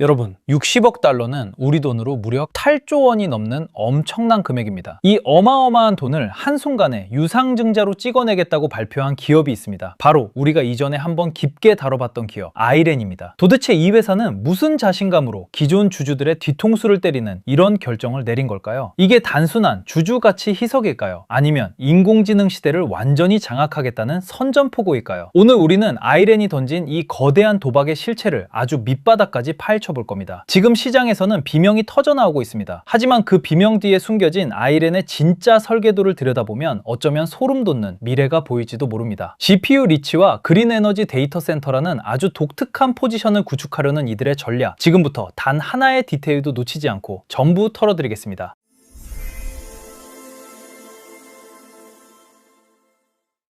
여러분, 60억 달러는 우리 돈으로 무려 8조 원이 넘는 엄청난 금액입니다. 이 어마어마한 돈을 한순간에 유상증자로 찍어내겠다고 발표한 기업이 있습니다. 바로 우리가 이전에 한번 깊게 다뤄봤던 기업, 아이렌입니다. 도대체 이 회사는 무슨 자신감으로 기존 주주들의 뒤통수를 때리는 이런 결정을 내린 걸까요? 이게 단순한 주주가치 희석일까요? 아니면 인공지능 시대를 완전히 장악하겠다는 선전포고일까요? 오늘 우리는 아이렌이 던진 이 거대한 도박의 실체를 아주 밑바닥까지 파헤쳐 볼 겁니다. 지금 시장에서는 비명이 터져나오고 있습니다. 하지만 그 비명 뒤에 숨겨진 아이렌의 진짜 설계도를 들여다보면 어쩌면 소름 돋는 미래가 보일지도 모릅니다. GPU 리치와 그린 에너지 데이터 센터라는 아주 독특한 포지션을 구축하려는 이들의 전략, 지금부터 단 하나의 디테일도 놓치지 않고 전부 털어드리겠습니다.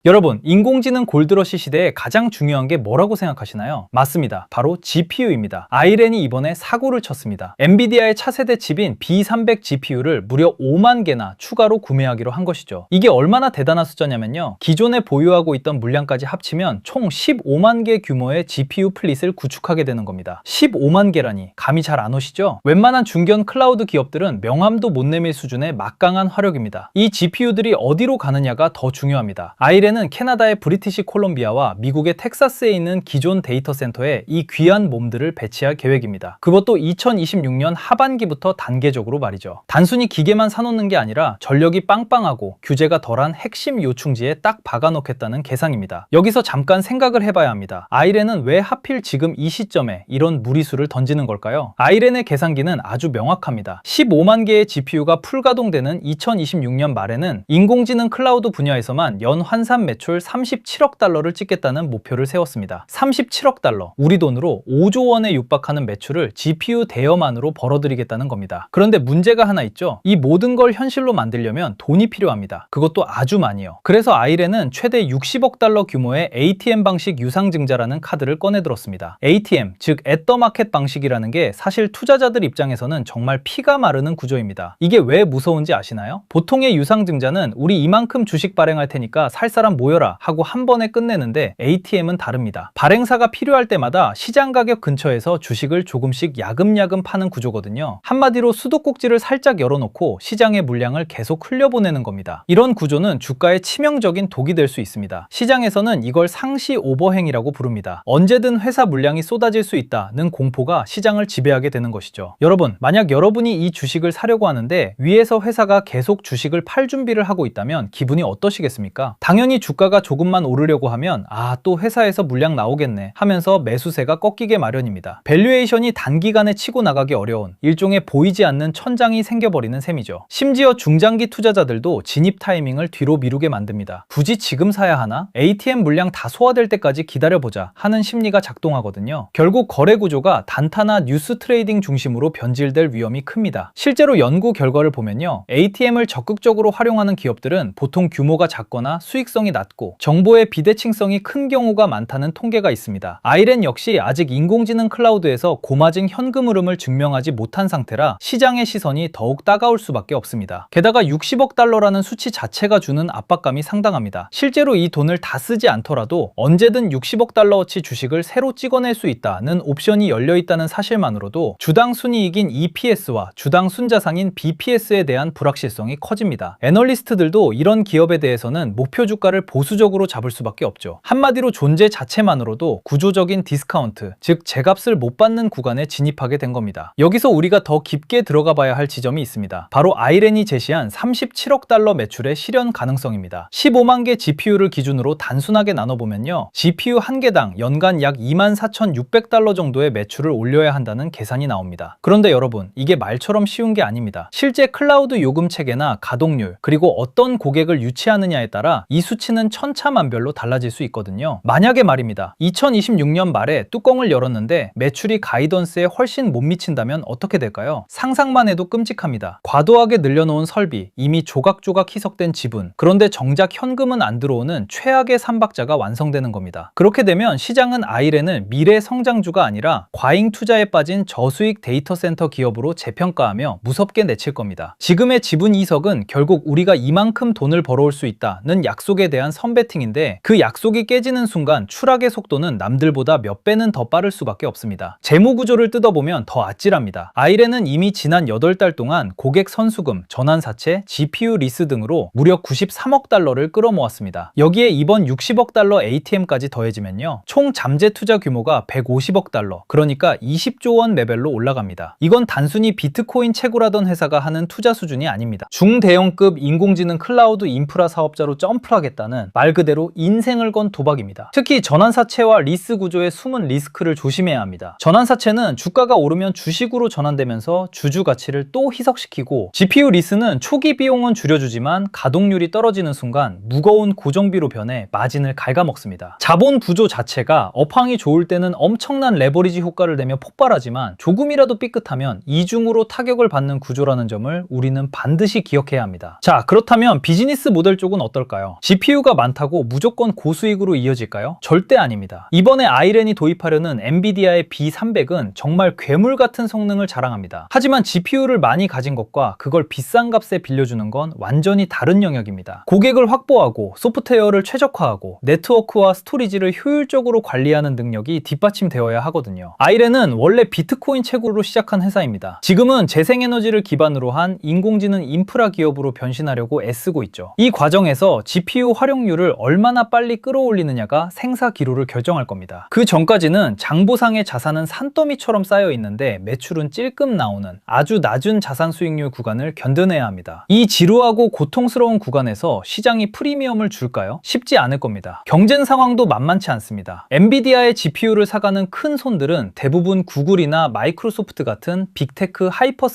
여러분, 인공지능 골드러시 시대에 가장 중요한 게 뭐라고 생각하시나요? 맞습니다. 바로 GPU입니다. 아이렌이 이번에 사고를 쳤습니다. 엔비디아의 차세대 칩인 B300 GPU를 무려 5만 개나 추가로 구매하기로 한 것이죠. 이게 얼마나 대단한 숫자냐면요, 기존에 보유하고 있던 물량까지 합치면 총 15만 개 규모의 GPU 플릿을 구축하게 되는 겁니다. 15만 개라니 감이 잘 안 오시죠? 웬만한 중견 클라우드 기업들은 명함도 못 내밀 수준의 막강한 화력입니다. 이 GPU들이 어디로 가느냐가 더 중요합니다. 아이렌 는 캐나다의 브리티시 콜롬비아와 미국의 텍사스에 있는 기존 데이터 센터에 이 귀한 몸들을 배치할 계획입니다. 그것도 2026년 하반기부터 단계적으로 말이죠. 단순히 기계만 사놓는 게 아니라 전력이 빵빵하고 규제가 덜한 핵심 요충지에 딱 박아놓겠다는 계상입니다. 여기서 잠깐 생각을 해봐야 합니다. 아이렌은 왜 하필 지금 이 시점에 이런 무리수를 던지는 걸까요? 아이렌의 계산기는 아주 명확합니다. 15만 개의 GPU가 풀가동되는 2026년 말에는 인공지능 클라우드 분야에서만 연 환산 매출 37억 달러를 찍겠다는 목표를 세웠습니다. 37억 달러, 우리 돈으로 5조 원에 육박하는 매출을 GPU 대여만으로 벌어들이겠다는 겁니다. 그런데 문제가 하나 있죠. 이 모든 걸 현실로 만들려면 돈이 필요합니다. 그것도 아주 많이요. 그래서 아이렌은 최대 60억 달러 규모의 ATM 방식 유상증자라는 카드를 꺼내들었습니다. ATM, 즉 앳더마켓 방식이라는 게 사실 투자자들 입장에서는 정말 피가 마르는 구조입니다. 이게 왜 무서운지 아시나요? 보통의 유상증자는 우리 이만큼 주식 발행할 테니까 살 사람 모여라 하고 한 번에 끝내는데 ATM은 다릅니다. 발행사가 필요할 때마다 시장 가격 근처에서 주식을 조금씩 야금야금 파는 구조거든요. 한마디로 수도꼭지를 살짝 열어놓고 시장의 물량을 계속 흘려보내는 겁니다. 이런 구조는 주가에 치명적인 독이 될 수 있습니다. 시장에서는 이걸 상시 오버행이라고 부릅니다. 언제든 회사 물량이 쏟아질 수 있다는 공포가 시장을 지배하게 되는 것이죠. 여러분, 만약 여러분이 이 주식을 사려고 하는데 위에서 회사가 계속 주식을 팔 준비를 하고 있다면 기분이 어떠시겠습니까? 당연히 주가가 조금만 오르려고 하면 또 회사에서 물량 나오겠네 하면서 매수세가 꺾이게 마련입니다. 밸류에이션이 단기간에 치고 나가기 어려운 일종의 보이지 않는 천장이 생겨버리는 셈이죠. 심지어 중장기 투자자들도 진입 타이밍을 뒤로 미루게 만듭니다. 굳이 지금 사야 하나? ATM 물량 다 소화될 때까지 기다려보자 하는 심리가 작동하거든요. 결국 거래 구조가 단타나 뉴스 트레이딩 중심으로 변질될 위험이 큽니다. 실제로 연구 결과를 보면요, ATM을 적극적으로 활용하는 기업들은 보통 규모가 작거나 수익성이 낮고 정보의 비대칭성이 큰 경우가 많다는 통계가 있습니다. 아이렌 역시 아직 인공지능 클라우드에서 고마진 현금 흐름을 증명하지 못한 상태라 시장의 시선이 더욱 따가울 수밖에 없습니다. 게다가 60억 달러라는 수치 자체가 주는 압박감이 상당합니다. 실제로 이 돈을 다 쓰지 않더라도 언제든 60억 달러어치 주식을 새로 찍어낼 수 있다는 옵션이 열려있다는 사실만으로도 주당 순이익인 EPS와 주당 순자산인 BPS에 대한 불확실성이 커집니다. 애널리스트들도 이런 기업에 대해서는 목표 주가를 보수적으로 잡을 수밖에 없죠. 한마디로 존재 자체만으로도 구조적인 디스카운트, 즉 제값을 못 받는 구간에 진입하게 된 겁니다. 여기서 우리가 더 깊게 들어가 봐야 할 지점이 있습니다. 바로 아이렌이 제시한 37억 달러 매출의 실현 가능성입니다. 15만 개 GPU를 기준으로 단순하게 나눠보면요, GPU 한 개당 연간 약 24,600달러 정도의 매출을 올려야 한다는 계산이 나옵니다. 그런데 여러분, 이게 말처럼 쉬운 게 아닙니다. 실제 클라우드 요금 체계나 가동률, 그리고 어떤 고객을 유치하느냐에 따라 이 수치는 천차만별로 달라질 수 있거든요. 만약에 말입니다, 2026년 말에 뚜껑을 열었는데 매출이 가이던스에 훨씬 못 미친다면 어떻게 될까요? 상상만 해도 끔찍합니다. 과도하게 늘려놓은 설비, 이미 조각조각 희석된 지분, 그런데 정작 현금은 안 들어오는 최악의 삼박자가 완성되는 겁니다. 그렇게 되면 시장은 아이렌을 미래 성장주가 아니라 과잉 투자에 빠진 저수익 데이터 센터 기업으로 재평가하며 무섭게 내칠 겁니다. 지금의 지분 이석은 결국 우리가 이만큼 돈을 벌어올 수 있다는 약속에 대한 대한 선배팅인데 그 약속이 깨지는 순간 추락의 속도는 남들보다 몇 배는 더 빠를 수밖에 없습니다. 재무 구조를 뜯어보면 더 아찔합니다. 아이렌은 이미 지난 8달 동안 고객 선수금, 전환사채, GPU 리스 등으로 무려 93억 달러를 끌어모았습니다. 여기에 이번 60억 달러 ATM까지 더해지면요, 총 잠재 투자 규모가 150억 달러, 그러니까 20조 원 레벨로 올라갑니다. 이건 단순히 비트코인 채굴하던 회사가 하는 투자 수준이 아닙니다. 중대형급 인공지능 클라우드 인프라 사업자로 점프하겠다는 말 그대로 인생을 건 도박입니다. 특히 전환사채와 리스 구조의 숨은 리스크를 조심해야 합니다. 전환사채는 주가가 오르면 주식으로 전환되면서 주주 가치를 또 희석시키고, GPU 리스는 초기 비용은 줄여주지만 가동률이 떨어지는 순간 무거운 고정비로 변해 마진을 갉아먹습니다. 자본 구조 자체가 업황이 좋을 때는 엄청난 레버리지 효과를 내며 폭발하지만 조금이라도 삐끗하면 이중으로 타격을 받는 구조라는 점을 우리는 반드시 기억해야 합니다. 자, 그렇다면 비즈니스 모델 쪽은 어떨까요? GPU가 많다고 무조건 고수익으로 이어질까요? 절대 아닙니다. 이번에 아이렌이 도입하려는 엔비디아의 B300은 정말 괴물 같은 성능을 자랑합니다. 하지만 GPU를 많이 가진 것과 그걸 비싼 값에 빌려주는 건 완전히 다른 영역입니다. 고객을 확보하고 소프트웨어를 최적화하고 네트워크와 스토리지를 효율적으로 관리하는 능력이 뒷받침되어야 하거든요. 아이렌은 원래 비트코인 채굴로 시작한 회사입니다. 지금은 재생에너지를 기반으로 한 인공지능 인프라 기업으로 변신하려고 애쓰고 있죠. 이 과정에서 GPU 활용률을 얼마나 빨리 끌어올리느냐가 생사 기로를 결정할 겁니다. 그 전까지는 장보상의 자산은 산더미처럼 쌓여 있는데 매출은 찔끔 나오는 아주 낮은 자산 수익률 구간을 견뎌내야 합니다. 이 지루하고 고통스러운 구간에서 시장이 프리미엄을 줄까요? 쉽지 않을 겁니다. 경쟁 상황도 만만치 않습니다. 엔비디아의 GPU를 사가는 큰 손들은 대부분 구글이나 마이크로소프트 같은 빅테크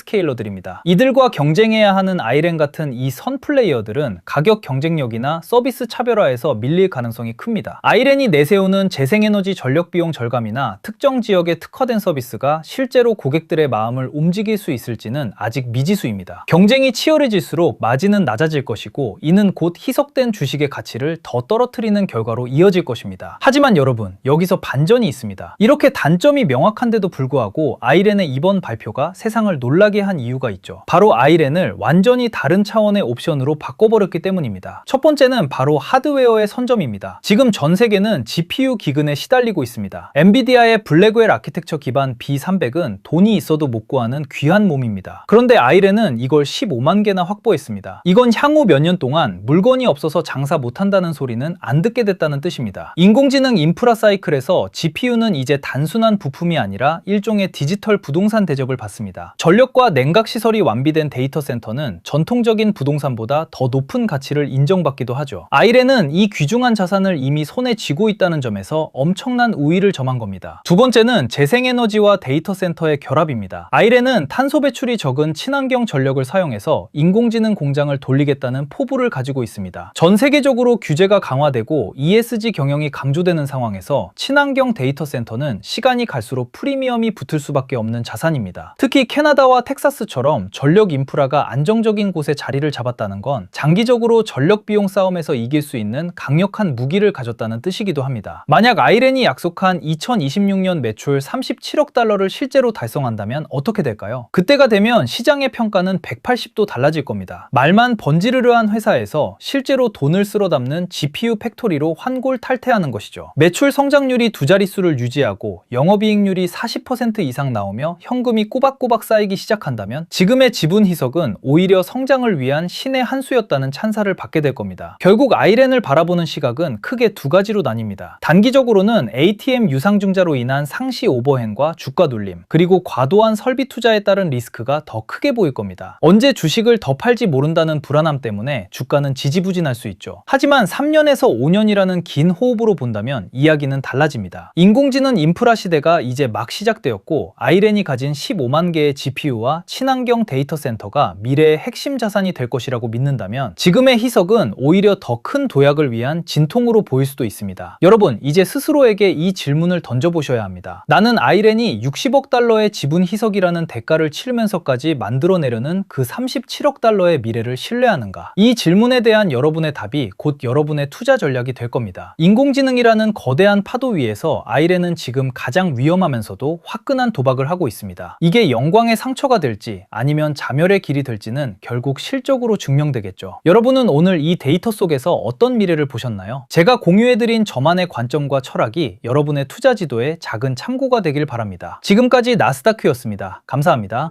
하이퍼스케일러들입니다. 이들과 경쟁해야 하는 아이렌 같은 이 선 플레이어들은 가격 경쟁력이나 서비스 차별화에서 밀릴 가능성이 큽니다. 아이렌이 내세우는 재생에너지 전력 비용 절감이나 특정 지역에 특화된 서비스가 실제로 고객들의 마음을 움직일 수 있을지는 아직 미지수입니다. 경쟁이 치열해질수록 마진은 낮아질 것이고, 이는 곧 희석된 주식의 가치를 더 떨어뜨리는 결과로 이어질 것입니다. 하지만 여러분, 여기서 반전이 있습니다. 이렇게 단점이 명확한데도 불구하고 아이렌의 이번 발표가 세상을 놀라게 한 이유가 있죠. 바로 아이렌을 완전히 다른 차원의 옵션으로 바꿔버렸기 때문입니다. 첫 번째는 바로 하드웨어의 선점입니다. 지금 전 세계는 GPU 기근에 시달리고 있습니다. 엔비디아의 블랙웰 아키텍처 기반 B300은 돈이 있어도 못 구하는 귀한 몸입니다. 그런데 아이렌은 이걸 15만 개나 확보했습니다. 이건 향후 몇 년 동안 물건이 없어서 장사 못한다는 소리는 안 듣게 됐다는 뜻입니다. 인공지능 인프라 사이클에서 GPU는 이제 단순한 부품이 아니라 일종의 디지털 부동산 대접을 받습니다. 전력과 냉각 시설이 완비된 데이터 센터는 전통적인 부동산보다 더 높은 가치를 인정받기도 하죠. 아이렌은 이 귀중한 자산을 이미 손에 쥐고 있다는 점에서 엄청난 우위를 점한 겁니다. 두 번째는 재생에너지와 데이터 센터의 결합입니다. 아이렌은 탄소 배출이 적은 친환경 전력을 사용해서 인공지능 공장을 돌리겠다는 포부를 가지고 있습니다. 전 세계적으로 규제가 강화되고 ESG 경영이 강조되는 상황에서 친환경 데이터 센터는 시간이 갈수록 프리미엄이 붙을 수밖에 없는 자산입니다. 특히 캐나다와 텍사스처럼 전력 인프라가 안정적인 곳에 자리를 잡았다는 건 장기적으로 전력 비용 싸움에서 이길 수 있는 강력한 무기를 가졌다는 뜻이기도 합니다. 만약 아이렌이 약속한 2026년 매출 37억 달러를 실제로 달성한다면 어떻게 될까요? 그때가 되면 시장의 평가는 180도 달라질 겁니다. 말만 번지르르한 회사에서 실제로 돈을 쓸어 담는 GPU 팩토리로 환골탈태하는 것이죠. 매출 성장률이 두 자릿수를 유지하고 영업이익률이 40% 이상 나오며 현금이 꼬박꼬박 쌓이기 시작한다면 지금의 지분 희석은 오히려 성장을 위한 신의 한 수였다는 찬사를 받게 될 겁니다. 결국 아이렌을 바라보는 시각은 크게 두 가지로 나뉩니다. 단기적으로는 ATM 유상증자로 인한 상시 오버행과 주가 눌림, 그리고 과도한 설비 투자에 따른 리스크가 더 크게 보일 겁니다. 언제 주식을 더 팔지 모른다는 불안함 때문에 주가는 지지부진할 수 있죠. 하지만 3년에서 5년이라는 긴 호흡으로 본다면 이야기는 달라집니다. 인공지능 인프라 시대가 이제 막 시작되었고, 아이렌이 가진 15만 개의 GPU와 친환경 데이터 센터가 미래의 핵심 자산이 될 것이라고 믿는다면 지금의 희석은 오히려 더 큰 도약을 위한 진통으로 보일 수도 있습니다. 여러분, 이제 스스로에게 이 질문을 던져보셔야 합니다. 나는 아이렌이 60억 달러의 지분 희석이라는 대가를 치르면서까지 만들어내려는 그 37억 달러의 미래를 신뢰하는가? 이 질문에 대한 여러분의 답이 곧 여러분의 투자 전략이 될 겁니다. 인공지능이라는 거대한 파도 위에서 아이렌은 지금 가장 위험하면서도 화끈한 도박을 하고 있습니다. 이게 영광의 상처가 될지 아니면 자멸의 길이 될지는 결국 실적으로 증명되겠죠. 여러분은 오늘 이 데이터 속에서 중에서 어떤 미래를 보셨나요? 제가 공유해드린 저만의 관점과 철학이 여러분의 투자 지도에 작은 참고가 되길 바랍니다. 지금까지 나스다큐였습니다. 감사합니다.